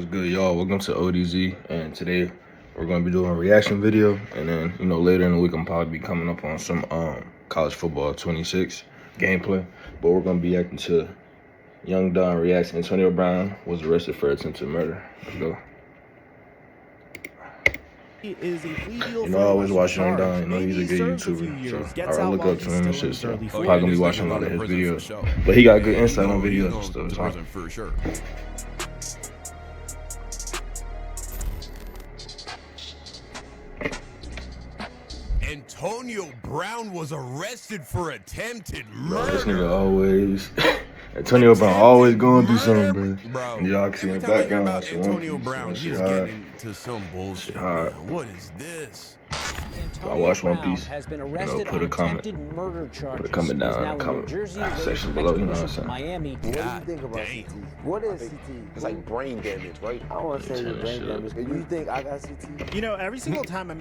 What's good, y'all? Welcome to ODZ, and today we're going to be doing a reaction video, and then later in the week I'm probably be coming up on some college football 26 gameplay. But we're going to be acting to Young Don reacts. Antonio Brown was arrested for attempted murder. Let's go. I always watch Young Don. He's a good YouTuber, so I look up to him and shit. So I'm probably gonna be watching a lot of his videos. But he got good insight on videos and stuff. For sure. Antonio Brown was arrested for attempted murder. Bro, this nigga always Antonio Brown always going through something, bro. And y'all can see in the background. Antonio Brown, he's getting into some bullshit. What is this? I watch One Piece. Put a comment down in the comment section below. You know what I'm saying? Miami. What do you think about CT? What is CT? It's like brain damage, right? I don't want to say it's brain damage. Do you think I got CT? You know, every single time I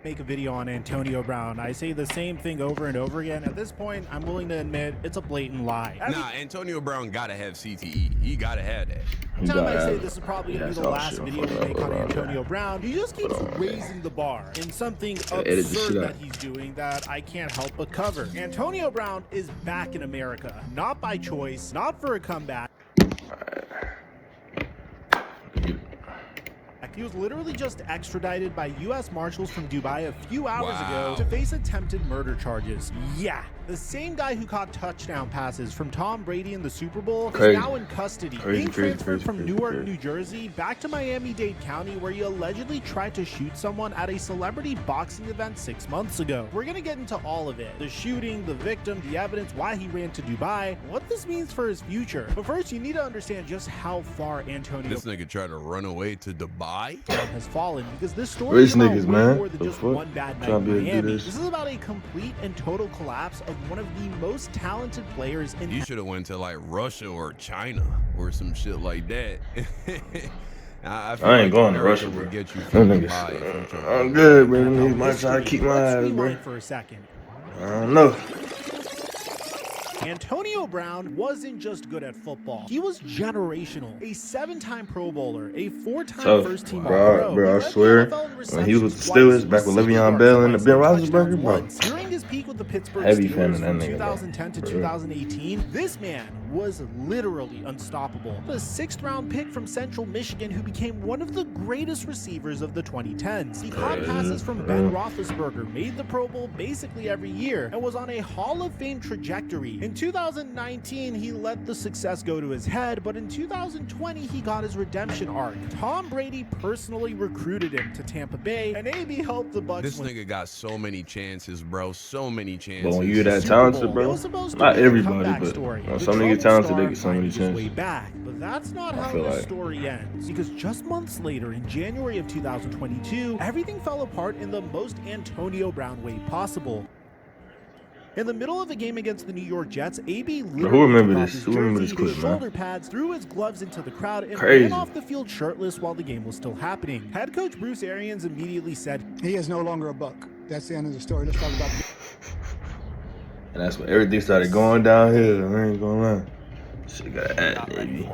make a video on Antonio Brown, I say the same thing over and over again. At this point, I'm willing to admit it's a blatant lie. Nah, Antonio Brown gotta have CTE. He gotta have that. Every time I say this is probably gonna be the last video we make on Antonio Brown, he just keeps raising the bar in something absurd that he's doing that I can't help but cover. Antonio Brown is back in America, not by choice, not for a comeback. He was literally just extradited by U.S. Marshals from Dubai a few hours ago to face attempted murder charges. Yeah, the same guy who caught touchdown passes from Tom Brady in the Super Bowl is now in custody, being transferred from Newark, New Jersey, back to Miami-Dade County, where he allegedly tried to shoot someone at a celebrity boxing event 6 months ago. We're gonna get into all of it: the shooting, the victim, the evidence, why he ran to Dubai, what this means for his future. But first, you need to understand just how far Antonio This nigga tried to run away to Dubai has fallen, because this story is about way more than just one bad night in Miami. This is about a complete and total collapse of one of the most talented players in. You should have went to like Russia or China or some shit like that. I ain't going to Russia, bro. Get you I'm good, man. He might try to keep my ass, bro. For a second. I don't know. Antonio Brown wasn't just good at football. He was generational. A 7-time Pro Bowler, a 4-time first-team All-Pro. Bro, I swear, when he was with the Steelers, back with Le'Veon Bell and the Ben Roethlisberger, bro. During his peak with the Pittsburgh Heavy fan Steelers of that from nigga, 2010 to 2018, this man was literally unstoppable. The 6th-round pick from Central Michigan who became one of the greatest receivers of the 2010s. He caught passes from Ben Roethlisberger, made the Pro Bowl basically every year, and was on a Hall of Fame trajectory. In 2019, he let the success go to his head, but in 2020, he got his redemption arc. Tom Brady personally recruited him to Tampa Bay, and AB helped the Bucs. This nigga got so many chances, bro. So many chances. But when you're that talented, bro, not everybody, but when some niggas talented, they get so many chances. Way back, but that's not how the story ends. Because just months later, in January of 2022, everything fell apart in the most Antonio Brown way possible. In the middle of a game against the New York Jets, AB literally took off his jersey, his shoulder pads, threw his gloves into the crowd, and ran off the field shirtless while the game was still happening. Head coach Bruce Arians immediately said, "He is no longer a Buck." That's the end of the story. Let's talk about it. And that's when everything started going downhill. I ain't gonna lie. Shit got at baby.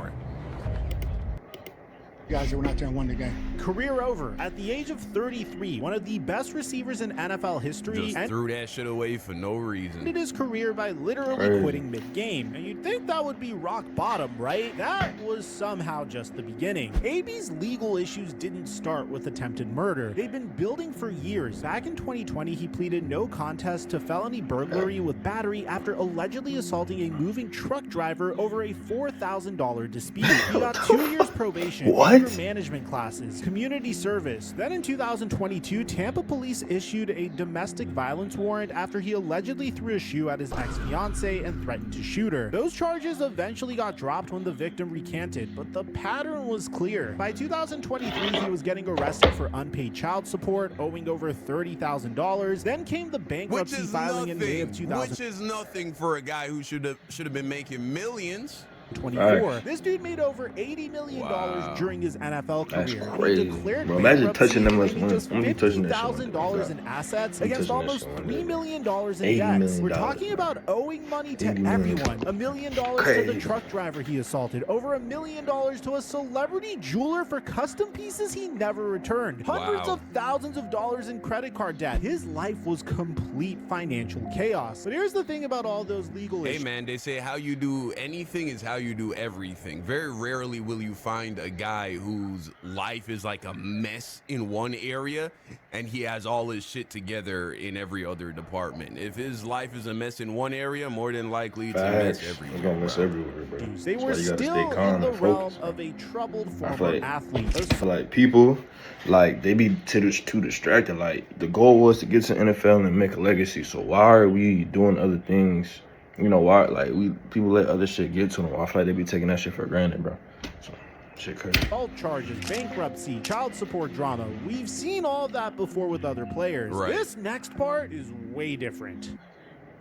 Guys that went out there and won the game. Career over. At the age of 33, one of the best receivers in NFL history, just threw that shit away for no reason. Ended his career by literally quitting mid-game. And you'd think that would be rock bottom, right? That was somehow just the beginning. AB's legal issues didn't start with attempted murder. They've been building for years. Back in 2020, he pleaded no contest to felony burglary with battery after allegedly assaulting a moving truck driver over a $4,000 dispute. He got 2 years probation, management classes, community service. Then in 2022, Tampa police issued a domestic violence warrant after he allegedly threw a shoe at his ex-fiancée and threatened to shoot her. Those charges eventually got dropped when the victim recanted, but the pattern was clear. By 2023, he was getting arrested for unpaid child support, owing over $30,000. Then came the bankruptcy filing in May of 2000. Which is nothing for a guy who should have been making millions. 2024. This dude made over $80 million during his NFL career. That's crazy, He declared bro. Imagine bankruptcy, touching them much claiming money. just I'm gonna be touching that shit $50,000 in assets against almost $3 million in $80 debts. million, We're talking about owing money to $80 million. everyone. $1 million to the truck driver he assaulted. Over $1 million to a celebrity jeweler for custom pieces he never returned. Hundreds of thousands of dollars in credit card debt. His life was complete financial chaos. But here's the thing about all those legal issues. Hey man, they say how you do anything is how you do everything. Very rarely will you find a guy whose life is like a mess in one area and he has all his shit together in every other department. If his life is a mess in one area, more than likely it's a mess everywhere. It's gonna mess everywhere, bro. They were still in the realm of a troubled former athlete. I feel like people, like, they be too distracted. Like, the goal was to get to NFL and make a legacy. So why are we doing other things? You know why? Like, people let other shit get to them. I feel like they be taking that shit for granted, bro. So shit crazy. Assault charges, bankruptcy, child support drama. We've seen all of that before with other players. This next part is way different.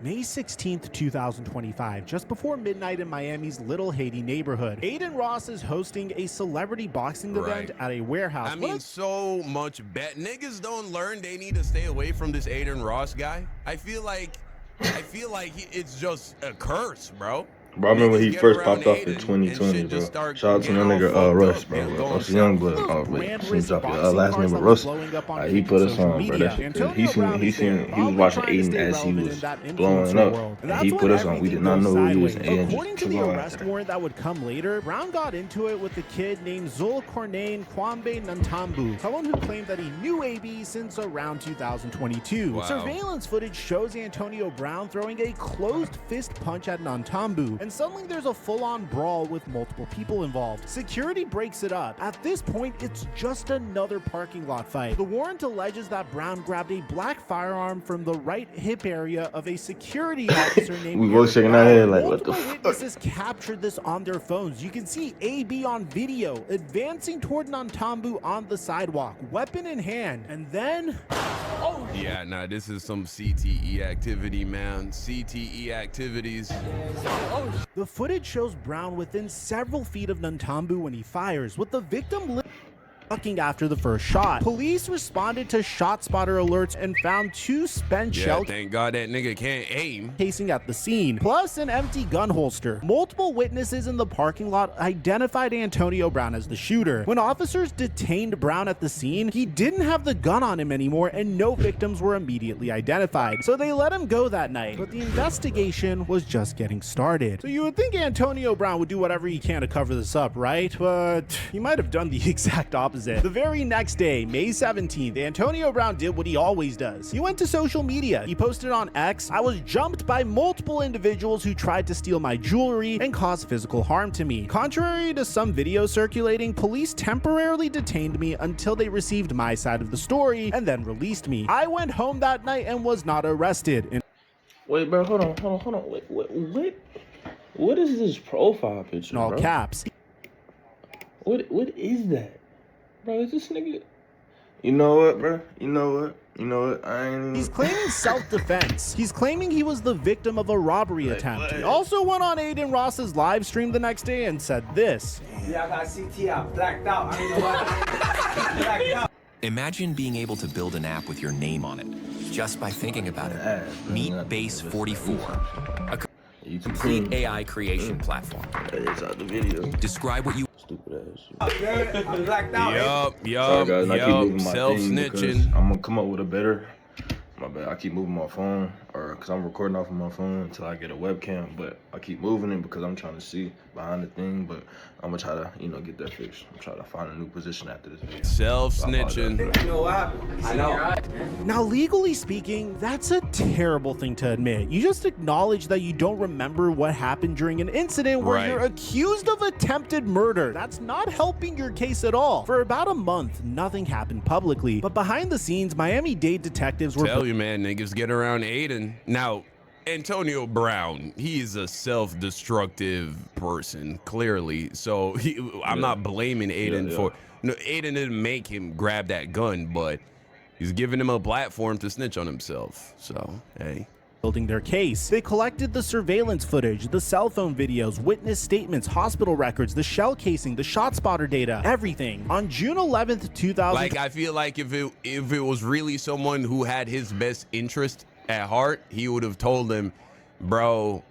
May 16th, 2025, just before midnight in Miami's Little Haiti neighborhood, Aiden Ross is hosting a celebrity boxing event at a warehouse. I mean, so much bet. Niggas don't learn they need to stay away from this Aiden Ross guy. I feel like it's just a curse, bro. Bro, I remember when he first popped off in 2020, bro. Shout out to my nigga Russ, bro. That's a young blood. Last name was Russ. He put us on, bro. He was watching Aiden as he was blowing up. And he put us on. We did not know who he was. According to the arrest warrant that would come later, Brown got into it with a kid named Zulkarnain Kwambe Nantambu, someone who claimed that he knew AB since around 2022. Surveillance footage shows Antonio Brown throwing a closed fist punch at Nantambu, and suddenly there's a full-on brawl with multiple people involved. Security breaks it up. At this point, it's just another parking lot fight. The warrant alleges that Brown grabbed a black firearm from the right hip area of a security officer named we both shaking our head like, what the fuck? Witnesses captured this on their phones. You can see AB on video advancing toward Nantambu on the sidewalk, weapon in hand, and then... Yeah, nah, this is some CTE activity, man. CTE activities. The footage shows Brown within several feet of Nantambu when he fires, with the victim ducking after the first shot. Police responded to shot spotter alerts and found 2 spent shell. Thank God that nigga can't aim. Casing at the scene, plus an empty gun holster. Multiple witnesses in the parking lot identified Antonio Brown as the shooter. When officers detained Brown at the scene, he didn't have the gun on him anymore and no victims were immediately identified. So they let him go that night, but the investigation was just getting started. So you would think Antonio Brown would do whatever he can to cover this up, right? But he might have done the exact opposite. The very next day, May 17th, Antonio Brown did what he always does. He went to social media. He posted on X, "I was jumped by multiple individuals who tried to steal my jewelry and cause physical harm to me. Contrary to some videos circulating, police temporarily detained me until they received my side of the story and then released me. I went home that night and was not arrested." Wait, bro, hold on. Wait, what is this profile picture, in all bro? Caps. What is that? Bro, is this nigga... You know what, bro? You know what? I ain't... He's claiming self-defense. He's claiming he was the victim of a robbery attempt. He also went on Aiden Ross's live stream the next day and said this. Yeah, I got CT out, blacked out. I don't know why. Blacked out. Imagine being able to build an app with your name on it, just by thinking about it. Meet Base 44, a complete AI creation platform. Describe what you... Stupid ass shit. Yup. Sorry, guys, I keep moving my Self-snitching. I'm gonna come up with a better... My bad. I keep moving my phone, or because I'm recording off of my phone until I get a webcam. But I keep moving it because I'm trying to see behind the thing. But I'm gonna try to, get that fixed. I'm trying to find a new position after this video. Self-snitching. You know what happened? I know. Now, legally speaking, that's a terrible thing to admit. You just acknowledge that you don't remember what happened during an incident where you're accused of attempted murder. That's not helping your case at all. For about a month, nothing happened publicly. But behind the scenes, Miami-Dade detectives were... Tell you, man, niggas get around Aiden. Now, Antonio Brown, he's a self-destructive person, clearly. So I'm not blaming Aiden for... No, Aiden didn't make him grab that gun, but he's giving him a platform to snitch on himself. So, hey. building their case. They collected the surveillance footage, the cell phone videos, witness statements, hospital records, the shell casing, the shot spotter data, everything. On June 11th, 2000. Like, I feel like if it was really someone who had his best interest at heart, he would have told him, bro,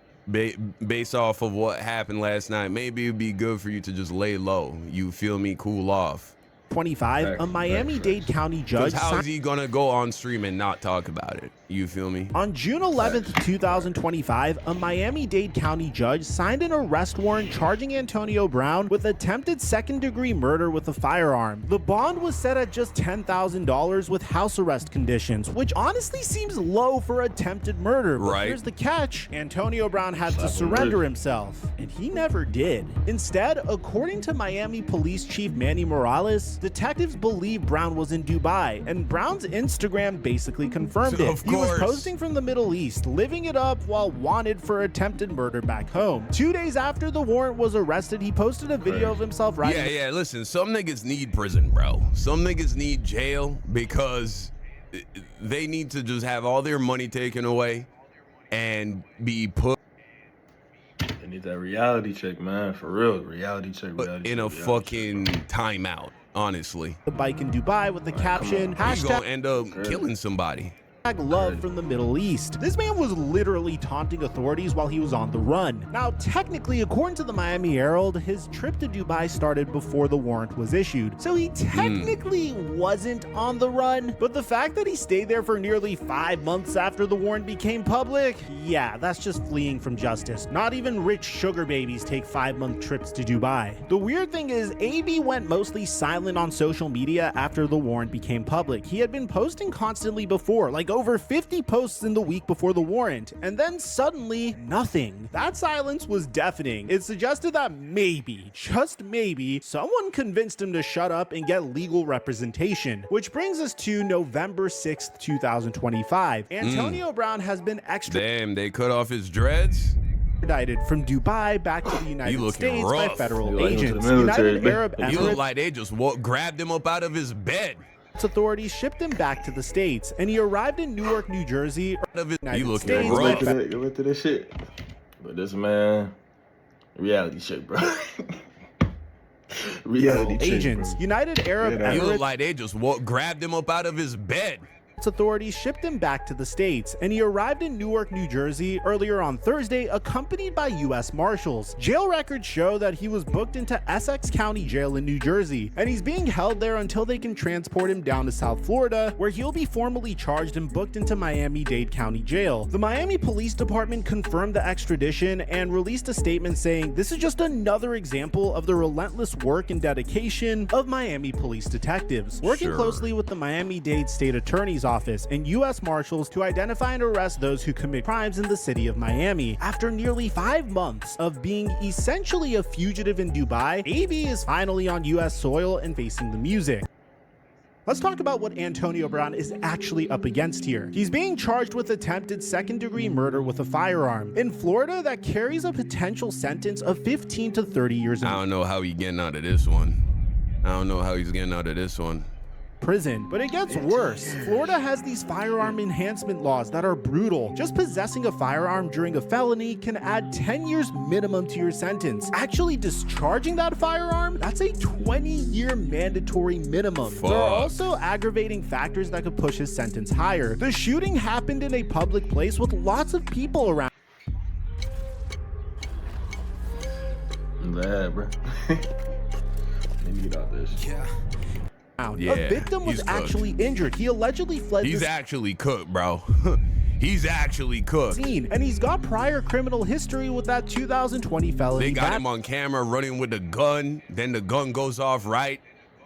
based off of what happened last night, maybe it'd be good for you to just lay low. You feel me? Cool off. 25, a Miami-Dade County judge. How is he gonna go on stream and not talk about it? You feel me? On June 11th, 2025, a Miami-Dade County judge signed an arrest warrant charging Antonio Brown with attempted second-degree murder with a firearm. The bond was set at just $10,000 with house arrest conditions, which honestly seems low for attempted murder. But right. Here's the catch. Antonio Brown had to surrender himself, and he never did. Instead, according to Miami Police Chief Manny Morales, detectives believe Brown was in Dubai, and Brown's Instagram basically confirmed it. He was posting from the Middle East, living it up while wanted for attempted murder back home. 2 days after the warrant was arrested, he posted a video of himself riding. Yeah, listen, some niggas need prison, bro. Some niggas need jail because they need to just have all their money taken away and be put They need that reality check, man. For real. Reality check. in a fucking timeout, honestly. The bike in Dubai with the caption, He's gonna end up killing somebody. Love from the Middle East. This man was literally taunting authorities while he was on the run. Now, technically, according to the Miami Herald, his trip to Dubai started before the warrant was issued. So he technically wasn't on the run, but the fact that he stayed there for nearly 5 months after the warrant became public, yeah, that's just fleeing from justice. Not even rich sugar babies take 5-month trips to Dubai. The weird thing is, AB went mostly silent on social media after the warrant became public. He had been posting constantly before, like over 50 posts in the week before the warrant, and then suddenly nothing. That silence was deafening. It suggested that maybe, just maybe, someone convinced him to shut up and get legal representation. Which brings us to November 6th, 2025. Antonio Brown has been Damn, they cut off his dreads? extradited from Dubai back to the United States by federal He agents. military, United Arab He looked Emirates like they just grabbed him up out of his bed. authorities shipped him back to the States, and he arrived in Newark, New Jersey. He looking States rough. Get into this shit. But this man, reality check, bro. Reality check, agents. bro. United Arab He Emirates looked like they just grabbed him up out of his bed. authorities shipped him back to the States, and he arrived in Newark, New Jersey earlier on Thursday, accompanied by U.S. Marshals. Jail records show that he was booked into Essex County Jail in New Jersey, and he's being held there until they can transport him down to South Florida, where he'll be formally charged and booked into Miami-Dade County Jail. The Miami Police Department confirmed the extradition and released a statement saying, "This is just another example of the relentless work and dedication of Miami police detectives, working closely with the Miami-Dade State Attorney's Office and U.S. Marshals to identify and arrest those who commit crimes in the city of Miami." After nearly 5 months of being essentially a fugitive in Dubai, AB is finally on U.S. soil and facing the music. Let's talk about what Antonio Brown is actually up against here. He's being charged with attempted second-degree murder with a firearm in Florida that carries a potential sentence of 15 to 30 years in I don't know how he's getting out of this one. prison. But it gets worse. Florida has these firearm enhancement laws that are brutal. Just possessing a firearm during a felony can add 10 years minimum to your sentence. Actually discharging that firearm, that's a 20-year mandatory minimum. There are also aggravating factors that could push his sentence higher. The shooting happened in a public place with lots of people around. Bad, bro. Let me get out this. Yeah, a victim was actually injured. He allegedly fled. He's actually cooked, bro. He's actually cooked. And he's got prior criminal history with that 2020 felony. They got him on camera running with a gun. Then the gun goes off right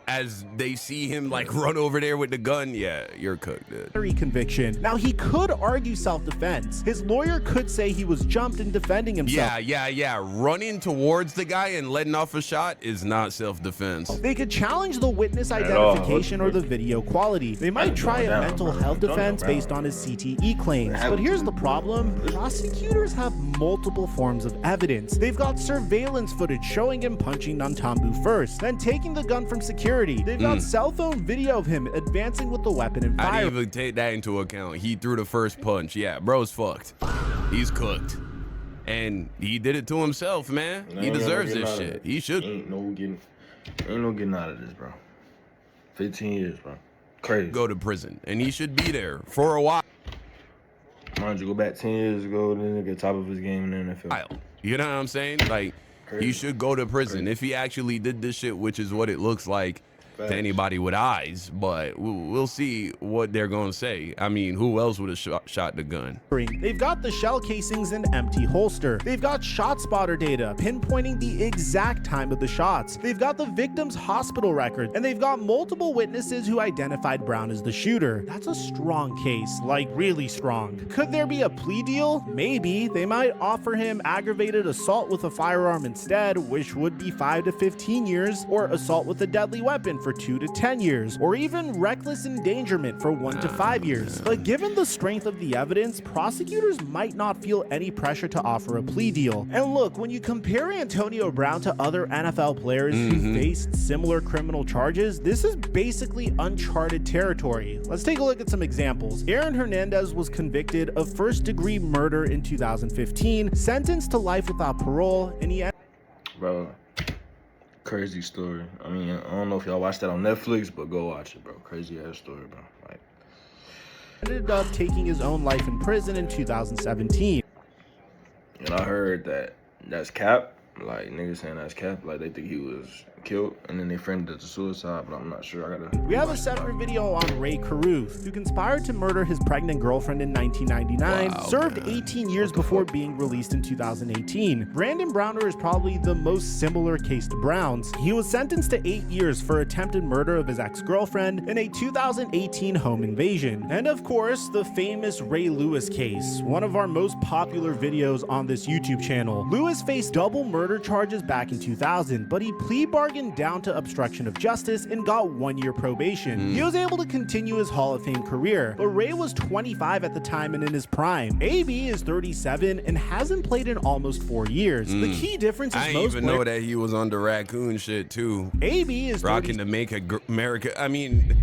as they see him like run over there with the gun. Yeah, you're cooked, dude. Conviction. Now he could argue self-defense. His lawyer could say he was jumped in defending himself. Yeah. Running towards the guy and letting off a shot is not self-defense. They could challenge the witness identification or the video quality. They might try a mental health defense based on his CTE claims. But here's the problem. Prosecutors have multiple forms of evidence. They've got surveillance footage showing him punching Nantambu first, then taking the gun from security. They've got cell phone video of him advancing with the weapon and I firing. didn't even take that into account. He threw the first punch. Yeah, bro's fucked. He's cooked. And he did it to himself, man. He deserves this shit. He should. Ain't no getting out of this, bro. 15 years, bro. Crazy. Go to prison. And he should be there for a while. Mind you, go back 10 years ago, then nigga top of his game in the NFL. You know what I'm saying? Like, he should go to prison if he actually did this shit, which is what it looks like to anybody with eyes. But we'll see what they're going to say. I mean, who else would have shot the gun? They've got the shell casings and empty holster. They've got shot spotter data pinpointing the exact time of the shots. They've got the victim's hospital record, and they've got multiple witnesses who identified Brown as the shooter. That's a strong case, like really strong. Could there be a plea deal? Maybe. They might offer him aggravated assault with a firearm instead, which would be 5 to 15 years, or assault with a deadly weapon for 2 to 10 years, or even reckless endangerment for 1 to 5 years. But given the strength of the evidence, prosecutors might not feel any pressure to offer a plea deal. And look, when you compare Antonio Brown to other NFL players who faced similar criminal charges, this is basically uncharted territory. Let's take a look at some examples. Aaron Hernandez was convicted of first-degree murder in 2015, sentenced to life without parole, and he Bro, crazy story. I mean, I don't know if y'all watched that on Netflix, but go watch it, bro. Crazy ass story, bro. Like, ended up taking his own life in prison in 2017. and I heard that's cap. Like, niggas saying that's cap. Like, they think he was killed, and then they framed it to suicide, but I'm not sure. I gotta. We have a separate video on Ray Caruth, who conspired to murder his pregnant girlfriend in 1999, served 18 years before being released in 2018. Brandon Browner is probably the most similar case to Brown's. He was sentenced to 8 years for attempted murder of his ex-girlfriend in a 2018 home invasion. And of course, the famous Ray Lewis case, one of our most popular videos on this YouTube channel. Lewis faced double murder charges back in 2000, but he plea bargained down to obstruction of justice and got 1 year probation. He was able to continue his Hall of Fame career, but Ray was 25 at the time and in his prime. AB is 37 and hasn't played in almost 4 years. The key difference is I didn't even know that he was on the raccoon shit too. AB is rocking to make America. I mean,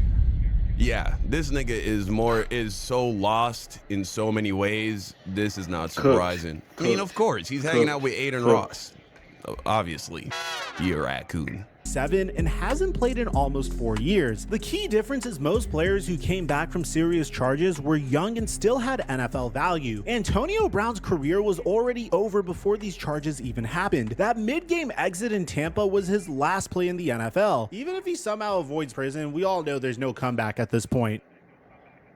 yeah, this nigga is so lost in so many ways. This is not surprising. I mean, of course, he's hanging out with Aiden Ross. Obviously, you're a raccoon. 7 and hasn't played in almost 4 years. The key difference is most players who came back from serious charges were young and still had NFL value. Antonio Brown's career was already over before these charges even happened. That mid-game exit in Tampa was his last play in the NFL. Even if he somehow avoids prison, we all know there's no comeback at this point.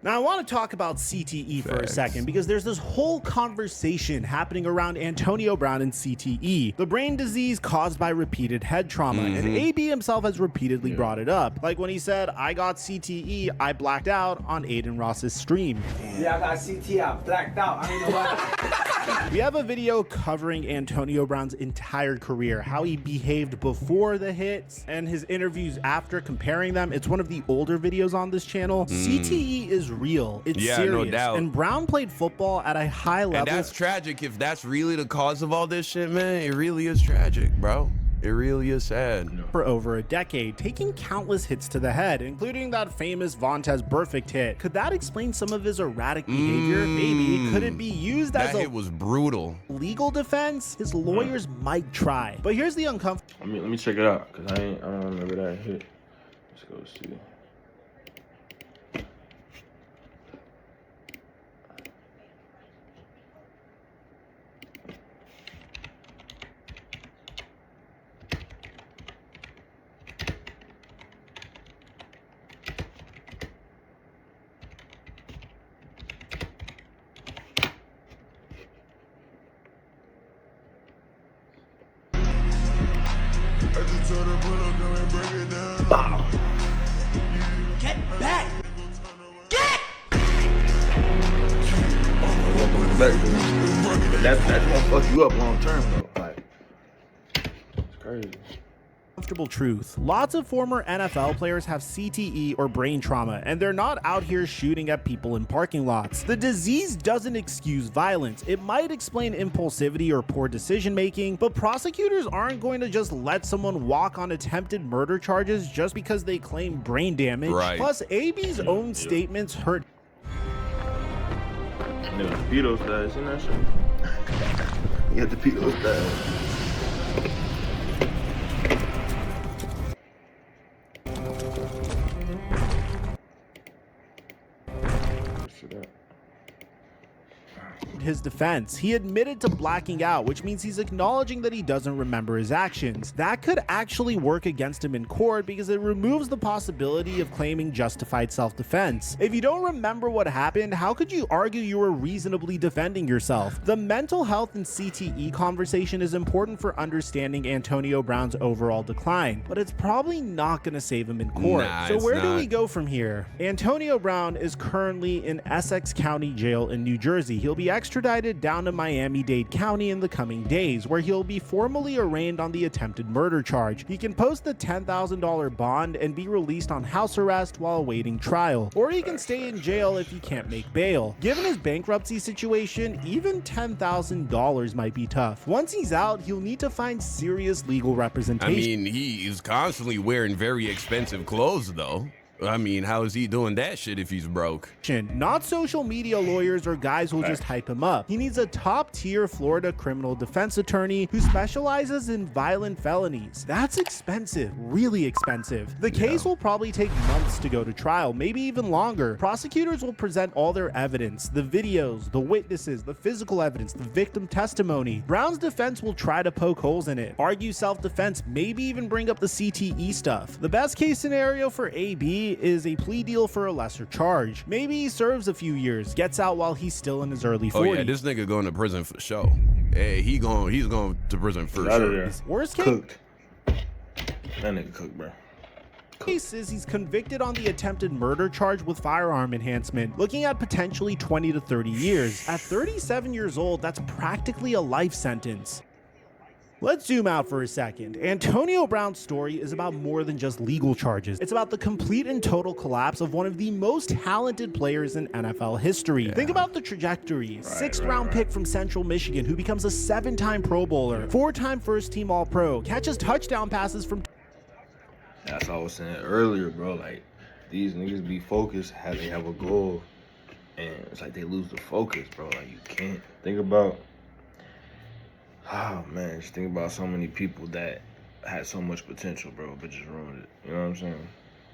Now, I want to talk about CTE for a second because there's this whole conversation happening around Antonio Brown and CTE, the brain disease caused by repeated head trauma, and AB himself has repeatedly brought it up. Like when he said, I got CTE, I blacked out on Aiden Ross's stream. Yeah, I got CTE, I blacked out, I ain't know what. We have a video covering Antonio Brown's entire career, how he behaved before the hits and his interviews after, comparing them. It's one of the older videos on this channel. CTE is real. It's serious. No doubt. And Brown played football at a high level. And that's tragic. If that's really the cause of all this shit, man, it really is tragic, bro. It really is sad. For over a decade, taking countless hits to the head, including that famous Vontaze Burfict hit. Could that explain some of his erratic behavior? Maybe. Could it be used as that hit was brutal. Legal defense? His lawyers might try. But here's the uncomfortable. I mean, let me check it out, because I don't remember that hit. Let's go see. Get back! That's gonna fuck you up long term though. Like, it's crazy. uncomfortable truth. Lots of former NFL players have CTE or brain trauma, and they're not out here shooting at people in parking lots. The disease doesn't excuse violence. It might explain impulsivity or poor decision making, but prosecutors aren't going to just let someone walk on attempted murder charges just because they claim brain damage. Right. Plus, AB's own statements hurt. And there was the pedo style, seen that shit? You got the pedo style. His defense. He admitted to blacking out, which means he's acknowledging that he doesn't remember his actions. That could actually work against him in court because it removes the possibility of claiming justified self-defense. If you don't remember what happened, how could you argue you were reasonably defending yourself? The mental health and CTE conversation is important for understanding Antonio Brown's overall decline, but it's probably not going to save him in court. Nah, so where do not. we go from here? Antonio Brown is currently in Essex County Jail in New Jersey. He'll be extradited down to Miami-Dade County in the coming days, where he'll be formally arraigned on the attempted murder charge. He can post the $10,000 bond and be released on house arrest while awaiting trial, or he can stay in jail if he can't make bail. Given his bankruptcy situation, even $10,000 might be tough. Once he's out, he'll need to find serious legal representation. I mean, he is constantly wearing very expensive clothes, though. I mean, how is he doing that shit if he's broke? Not social media lawyers or guys who'll just hype him up. He needs a top-tier Florida criminal defense attorney who specializes in violent felonies. That's expensive, really expensive. The case will probably take months to go to trial, maybe even longer. Prosecutors will present all their evidence, the videos, the witnesses, the physical evidence, the victim testimony. Brown's defense will try to poke holes in it, argue self-defense, maybe even bring up the CTE stuff. The best case scenario for AB is a plea deal for a lesser charge. Maybe he serves a few years, gets out while he's still in his early 40s. Oh yeah, this nigga going to prison for show. Hey, he's going to prison for Out of sure. there. Worst case Cooked. That nigga cooked, bro. case is he's convicted on the attempted murder charge with firearm enhancement, looking at potentially 20 to 30 years. At 37 years old, that's practically a life sentence. Let's zoom out for a second. Antonio Brown's story is about more than just legal charges. It's about the complete and total collapse of one of the most talented players in NFL history. Think about the trajectory. Sixth round pick from Central Michigan who becomes a 7-time Pro Bowler, 4-time first-team All-Pro, catches touchdown passes from... That's what I was saying earlier, bro. Like, these niggas be focused, they have a goal, and it's like they lose the focus, bro. Like, you can't. Think about... Oh, man, just think about so many people that had so much potential, bro, but just ruined it. You know what I'm saying?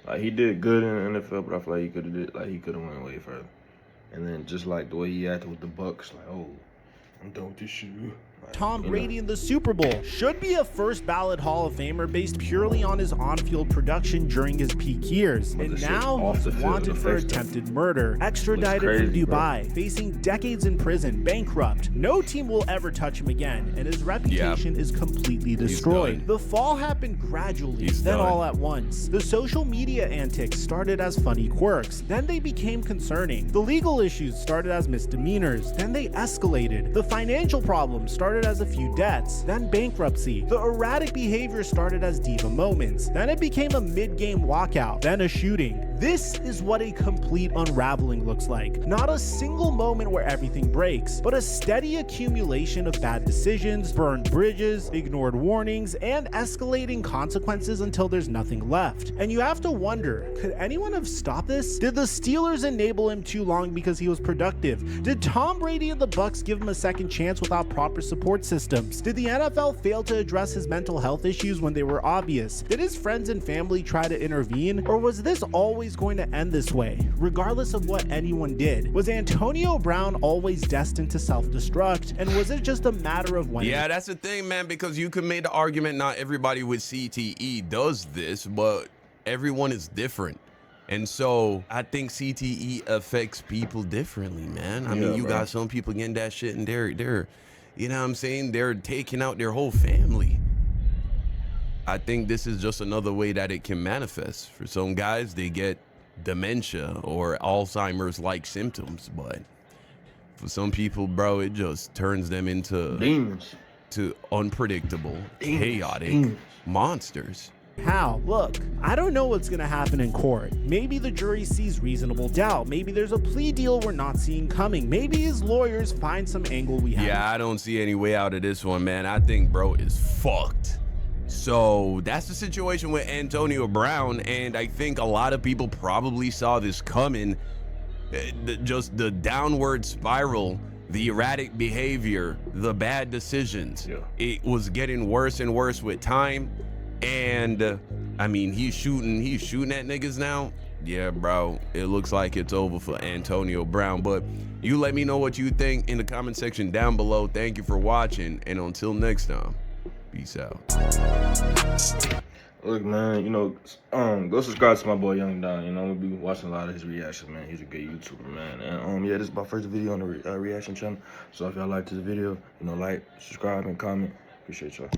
Like, he did good in the NFL, but I feel like he could have went way further. And then just like the way he acted with the Bucks, like, oh, I'm done with this shit. Like, Tom Brady in the Super Bowl should be a first ballot Hall of Famer based purely on his on-field production during his peak years. But And the shit now off he's the field wanted for affects him. attempted murder, extradited crazy, from Dubai, bro. facing decades in prison, bankrupt. No team will ever touch him again, and his reputation is completely destroyed. done. The fall happened gradually, He's then done. all at once. The social media antics started as funny quirks, then they became concerning. The legal issues started as misdemeanors, then they escalated. The financial problems started as a few deaths, then bankruptcy. The erratic behavior started as diva moments, then it became a mid-game walkout, then a shooting. This is what a complete unraveling looks like. Not a single moment where everything breaks, but a steady accumulation of bad decisions, burned bridges, ignored warnings, and escalating consequences until there's nothing left. And you have to wonder, could anyone have stopped this? Did the Steelers enable him too long because he was productive? Did Tom Brady and the Bucks give him a second chance without proper support systems? Did the NFL fail to address his mental health issues when they were obvious? Did his friends and family try to intervene? Or was this always going to end this way, regardless of what anyone did? Was Antonio Brown always destined to self-destruct? And was it just a matter of when? Yeah, that's the thing, man, because you could make the argument not everybody with CTE does this, but everyone is different. And so I think CTE affects people differently, man. I mean, you got some people getting that shit and they're, you know what I'm saying? They're taking out their whole family. I think this is just another way that it can manifest. For some guys, they get dementia or Alzheimer's-like symptoms, but for some people, bro, it just turns them into demons, to unpredictable, chaotic monsters. How? Look, I don't know what's gonna happen in court. Maybe the jury sees reasonable doubt. Maybe there's a plea deal we're not seeing coming. Maybe his lawyers find some angle we have. Yeah, I don't see any way out of this one, man. I think bro is fucked. So that's the situation with Antonio Brown, and I think a lot of people probably saw this coming. Just the downward spiral, the erratic behavior, the bad decisions. Yeah. It was getting worse and worse with time. And I mean, he's shooting at niggas now. Yeah, bro, it looks like it's over for Antonio Brown. But you let me know what you think in the comment section down below. Thank you for watching, and until next time, peace out. Look, man, you know, go subscribe to my boy Young Don. You know, I'm gonna be watching a lot of his reactions, man. He's a good YouTuber, man. And yeah, this is my first video on the reaction channel. So if y'all like this video, you know, like, subscribe, and comment. Appreciate y'all.